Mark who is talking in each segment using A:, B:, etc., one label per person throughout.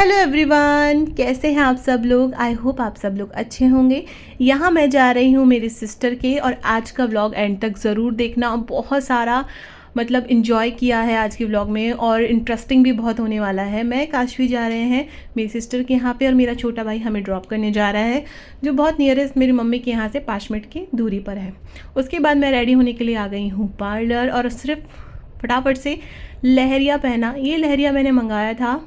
A: Hello everyone, कैसे हैं आप सब लोग। आई होप आप सब लोग अच्छे होंगे। यहाँ मैं जा रही हूँ मेरी सिस्टर के, और आज का व्लॉग एंड तक ज़रूर देखना। बहुत सारा मतलब इन्जॉय किया है आज के व्लॉग में, और इंटरेस्टिंग भी बहुत होने वाला है। मैं काशवी जा रहे हैं मेरी सिस्टर के यहाँ पे, और मेरा छोटा भाई हमें ड्रॉप करने जा रहा है, जो बहुत नियरेस्ट मेरी मम्मी के यहाँ से 5 मिनट की दूरी पर है। उसके बाद मैं रेडी होने के लिए आ गई हूँ पार्लर, और सिर्फ फटाफट से लहरिया पहना। ये लहरिया मैंने मंगाया था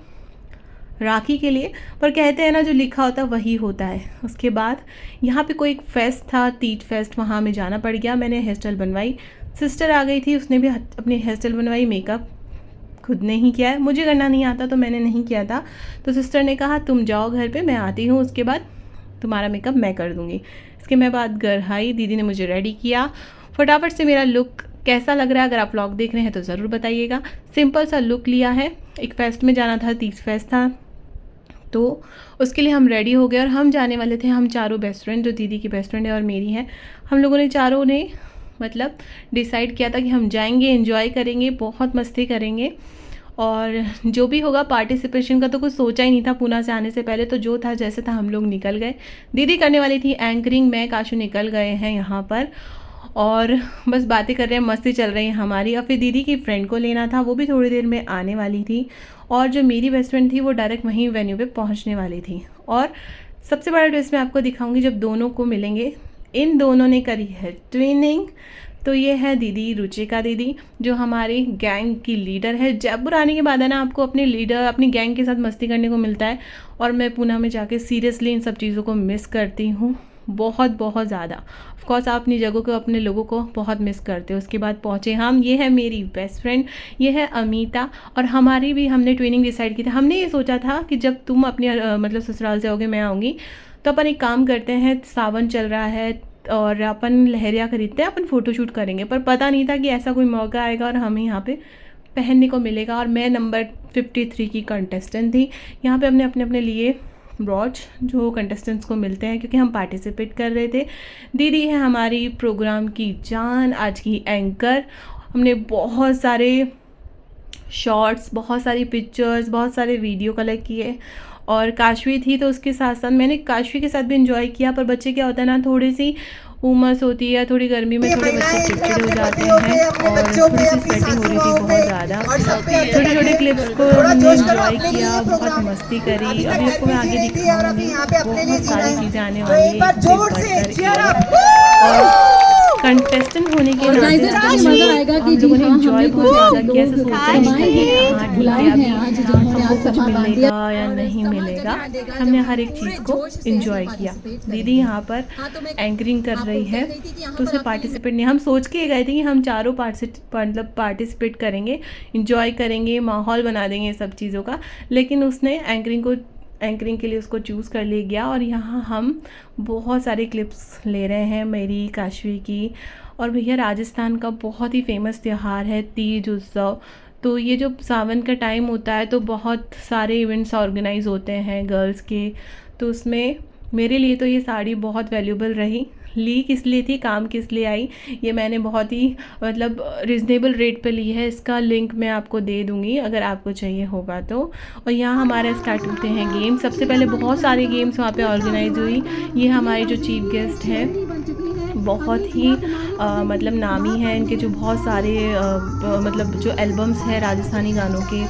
A: राखी के लिए, पर कहते हैं ना जो लिखा होता है वही होता है। उसके बाद यहाँ पे कोई एक फेस्ट था, तीज फेस्ट, वहाँ हमें जाना पड़ गया। मैंने हेयर स्टाइल बनवाई, सिस्टर आ गई थी, उसने भी अपनी हेयर स्टाइल बनवाई। मेकअप खुद ने ही किया है, मुझे करना नहीं आता तो मैंने नहीं किया था। तो सिस्टर ने कहा तुम जाओ घर पे, मैं आती हूँ, उसके बाद तुम्हारा मेकअप मैं कर दूँगी। इसके मैं बाद घर आई, दीदी ने मुझे रेडी किया। फटाफट से मेरा लुक कैसा लग रहा है, अगर आप व्लॉग देख रहे हैं तो ज़रूर बताइएगा। सिंपल सा लुक लिया है, एक फेस्ट में जाना था, तीज फेस्ट था, तो उसके लिए हम रेडी हो गए। और हम जाने वाले थे, हम चारों बेस्ट फ्रेंड, जो दीदी की बेस्ट फ्रेंड है और मेरी है, हम लोगों ने चारों ने मतलब डिसाइड किया था कि हम जाएंगे, एंजॉय करेंगे, बहुत मस्ती करेंगे। और जो भी होगा, पार्टिसिपेशन का तो कुछ सोचा ही नहीं था पूना से आने से पहले, तो जो था जैसे था हम लोग निकल गए। दीदी करने वाली थी एंकरिंग, मैं काशू निकल गए हैं यहाँ पर, और बस बातें कर रहे हैं, मस्ती चल रही है हमारी। और फिर दीदी की फ्रेंड को लेना था, वो भी थोड़ी देर में आने वाली थी, और जो मेरी बेस्ट फ्रेंड थी वो डायरेक्ट वहीं वेन्यू पे पहुंचने वाली थी। और सबसे बड़ा ट्विस्ट मैं आपको दिखाऊंगी जब दोनों को मिलेंगे। इन दोनों ने करी है ट्विनिंग। तो ये है दीदी, रुचिका दीदी, जो हमारी गैंग की लीडर है। जयपुर आने के बाद है ना, आपको अपने लीडर, अपनी गैंग के साथ मस्ती करने को मिलता है, और मैं पूना में जाके सीरियसली इन सब चीज़ों को मिस करती हूँ, बहुत बहुत ज़्यादा। ऑफकोर्स आप अपनी जगह को, अपने लोगों को बहुत मिस करते हो। उसके बाद पहुँचे हम, ये है मेरी बेस्ट फ्रेंड, ये है अमीता, और हमारी भी हमने ट्विनिंग डिसाइड की थी। हमने ये सोचा था कि जब तुम अपनी मतलब ससुराल से आओगे, मैं आऊँगी, तो अपन एक काम करते हैं, सावन चल रहा है और अपन लहरिया खरीदते हैं, अपन फ़ोटोशूट करेंगे। पर पता नहीं था कि ऐसा कोई मौका आएगा और हमें यहाँ पे पहनने को मिलेगा। और मैं नंबर 53 की कंटेस्टेंट थी। यहाँ पे हमने अपने अपने लिए ब्रॉच जो कंटेस्टेंट्स को मिलते हैं, क्योंकि हम पार्टिसिपेट कर रहे थे। दीदी है हमारी प्रोग्राम की जान, आज की एंकर। हमने बहुत सारे शॉर्ट्स, बहुत सारी पिक्चर्स, बहुत सारे वीडियो कलेक्ट किए। और काशवी थी, तो उसके साथ साथ मैंने काशवी के साथ भी इंजॉय किया। पर बच्चे क्या होता है ना, थोड़ी सी उमस होती है, थोड़ी गर्मी में थोड़े बच्चे चिड़चिड़े हो जाते हैं, और थोड़ी सी स्वेटिंग हो रही थी बहुत ज़्यादा। छोटे छोटे क्लिप्स को हमने इंजॉय किया, बहुत मस्ती करी। अभी आपको मैं आगे दिखाऊंगी, बहुत सारी चीज़ें आने वाली है। और कंटेस्टेंट होने के नाते हम लोगों ने इंजॉय बहुत ज़्यादा किया। ऐसा सोचा नहीं था कि हाँ ठीक है अभी हमको कुछ मिलेगा या नहीं मिलेगा, हमने हर एक चीज़ को इंजॉय किया। दीदी यहाँ पर एंकरिंग कर रही है, तो उसमें पार्टिसिपेट नहीं, हम सोच के गए थे कि हम चारों पार्टिसिपेट करेंगे, इंजॉय करेंगे, माहौल बना देंगे सब चीज़ों का। लेकिन उसने एंकरिंग के लिए उसको चूज़ कर लिया गया। और यहाँ हम बहुत सारे क्लिप्स ले रहे हैं मेरी, काशवी की। और भैया राजस्थान का बहुत ही फेमस त्यौहार है तीज उत्सव। तो ये जो सावन का टाइम होता है, तो बहुत सारे इवेंट्स ऑर्गेनाइज होते हैं गर्ल्स के, तो उसमें मेरे लिए तो ये साड़ी बहुत वैल्यूबल रही। ली किस लिए थी, काम किस लिए आई, ये मैंने बहुत ही मतलब रिजनेबल रेट पे ली है। इसका लिंक मैं आपको दे दूँगी अगर आपको चाहिए होगा तो। और यहाँ हमारे स्टार्ट होते हैं गेम। सबसे पहले बहुत सारे गेम्स वहाँ पे ऑर्गेनाइज हुई। ये हमारे जो चीफ गेस्ट है, बहुत ही मतलब नामी है, इनके जो बहुत सारे मतलब जो एल्बम्स हैं राजस्थानी गानों के,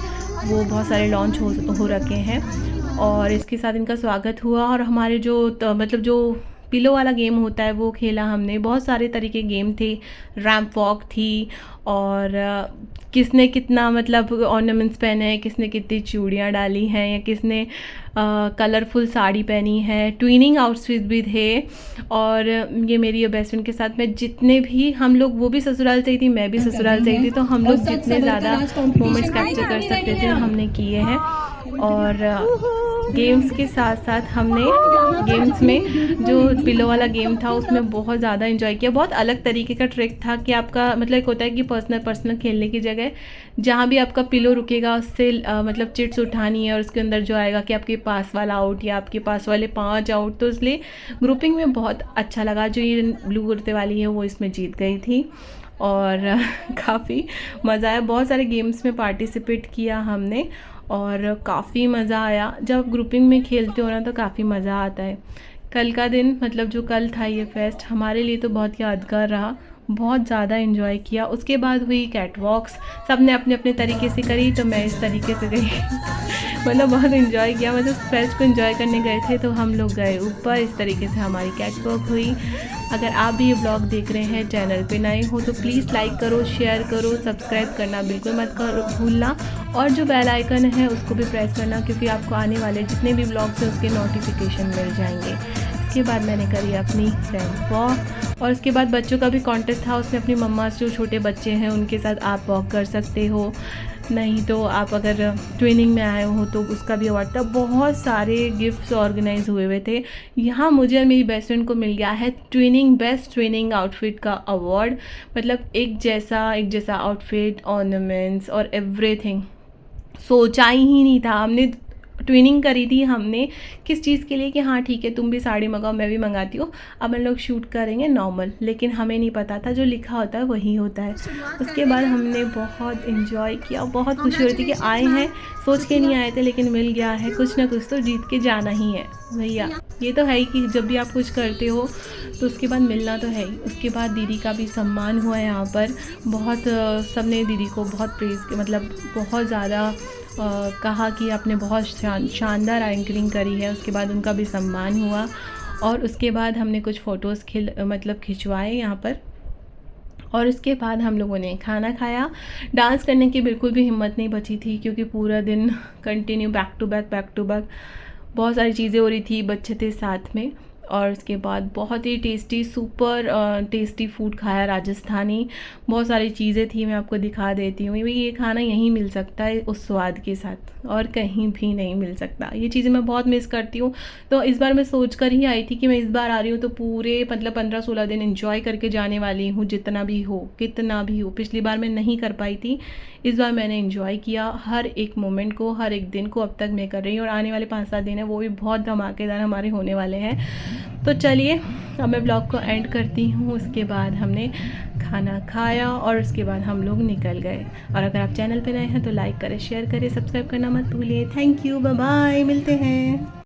A: वो बहुत सारे लॉन्च हो रखे हैं। और इसके साथ इनका स्वागत हुआ। और हमारे जो मतलब जो पिलो वाला गेम होता है वो खेला हमने। बहुत सारे तरीके गेम थे, रैंप वॉक थी, और किसने कितना मतलब ऑर्नामेंट्स पहने हैं, किसने कितनी चूड़ियाँ डाली हैं, या किसने कलरफुल साड़ी पहनी है। ट्विनिंग आउटफिट भी थे। और ये मेरी बेस्ट फ्रेंड के साथ में जितने भी हम लोग, वो भी ससुराल से ही थी, मैं भी ससुराल से ही थी, तो हम लोग जितने ज़्यादा मोमेंट्स कैप्चर कर सकते थे हमने किए हैं। और गेम्स के साथ साथ हमने गेम्स में जो पिलो वाला गेम था उसमें बहुत ज़्यादा एंजॉय किया। बहुत अलग तरीके का ट्रिक था कि आपका मतलब एक होता है कि पर्सनल खेलने की जगह जहाँ भी आपका पिलो रुकेगा उससे मतलब चिट्स उठानी है, और उसके अंदर जो आएगा कि आपके पास वाला आउट या आपके पास वाले 5 आउट। तो इसलिए ग्रुपिंग में बहुत अच्छा लगा। जो ये ब्लू कुर्ते वाली है वो इसमें जीत गई थी, और काफ़ी मज़ा आया। बहुत सारे गेम्स में पार्टिसिपेट किया हमने। और काफ़ी मज़ा आया। जब ग्रुपिंग में खेलते हो ना तो काफ़ी मज़ा आता है। कल का दिन मतलब जो कल था ये फेस्ट हमारे लिए तो बहुत यादगार रहा, बहुत ज़्यादा एंजॉय किया। उसके बाद हुई कैट वॉक्स, सब ने अपने अपने तरीके से करी तो मैं इस तरीके से गई मतलब बहुत एंजॉय किया। मतलब फेस्ट को एंजॉय करने गए थे तो हम लोग गए ऊपर, इस तरीके से हमारी कैट वॉक हुई। अगर आप भी ये ब्लॉग देख रहे हैं, चैनल पे नए हो तो प्लीज़ लाइक करो, शेयर करो, सब्सक्राइब करना बिल्कुल मत करो भूलना, और जो बेल आइकन है उसको भी प्रेस करना, क्योंकि आपको आने वाले जितने भी ब्लॉग्स हैं उसके नोटिफिकेशन मिल जाएंगे। इसके बाद मैंने करी अपनी फ्रेंड वॉक, और उसके बाद बच्चों का भी कॉन्टेस्ट था, उसमें अपनी मम्मा से जो छोटे बच्चे हैं उनके साथ आप वॉक कर सकते हो, नहीं तो आप अगर ट्विनिंग में आए हो तो उसका भी अवार्ड था। बहुत सारे गिफ्ट्स ऑर्गेनाइज हुए थे। यहाँ मुझे और मेरी बेस्ट फ्रेंड को मिल गया है ट्विनिंग बेस्ट ट्विनिंग आउटफिट का अवार्ड। मतलब एक जैसा आउटफिट, ऑर्नामेंट्स और एवरीथिंग सोचा ही नहीं था। हमने ट्विनिंग करी थी हमने किस चीज़ के लिए कि हाँ ठीक है तुम भी साड़ी मंगाओ मैं भी मंगाती हूँ, अब हम लोग शूट करेंगे नॉर्मल, लेकिन हमें नहीं पता था जो लिखा होता है वही होता है। उसके बाद हमने बहुत इन्जॉय किया, बहुत खुशी हो रही थी कि आए हैं, सोच के नहीं आए थे लेकिन मिल गया है, कुछ ना कुछ तो जीत के जाना ही है भैया। ये तो है ही कि जब भी आप कुछ करते हो तो उसके बाद मिलना तो है ही। उसके बाद दीदी का भी सम्मान हुआ यहाँ पर, बहुत सबने दीदी को बहुत प्रेज़ के मतलब बहुत ज़्यादा कहा कि आपने बहुत शानदार एंकरिंग करी है। उसके बाद उनका भी सम्मान हुआ, और उसके बाद हमने कुछ फ़ोटोज़ खिंचवाए यहाँ पर, और उसके बाद हम लोगों ने खाना खाया। डांस करने की बिल्कुल भी हिम्मत नहीं बची थी, क्योंकि पूरा दिन कंटिन्यू बैक टू बैक बहुत सारी चीज़ें हो रही थी, बच्चे थे साथ में। और उसके बाद बहुत ही टेस्टी सुपर टेस्टी फूड खाया राजस्थानी, बहुत सारी चीज़ें थी, मैं आपको दिखा देती हूँ। ये खाना यहीं मिल सकता है उस स्वाद के साथ, और कहीं भी नहीं मिल सकता। ये चीज़ें मैं बहुत मिस करती हूँ। तो इस बार मैं सोच कर ही आई थी कि मैं इस बार आ रही हूँ तो पूरे मतलब 15-16 दिन एंजॉय करके जाने वाली हूँ, जितना भी हो कितना भी हो। पिछली बार मैं नहीं कर पाई थी, इस बार मैंने एंजॉय किया हर एक मोमेंट को, हर एक दिन को अब तक मैं कर रही हूँ, और आने वाले 5-7 दिन है वो भी बहुत धमाकेदार हमारे होने वाले हैं। तो चलिए अब मैं ब्लॉग को एंड करती हूँ। उसके बाद हमने खाना खाया और उसके बाद हम लोग निकल गए। और अगर आप चैनल पे नए हैं तो लाइक करें, शेयर करें, सब्सक्राइब करना मत भूलिए। थैंक यू, बाय बाय, मिलते हैं।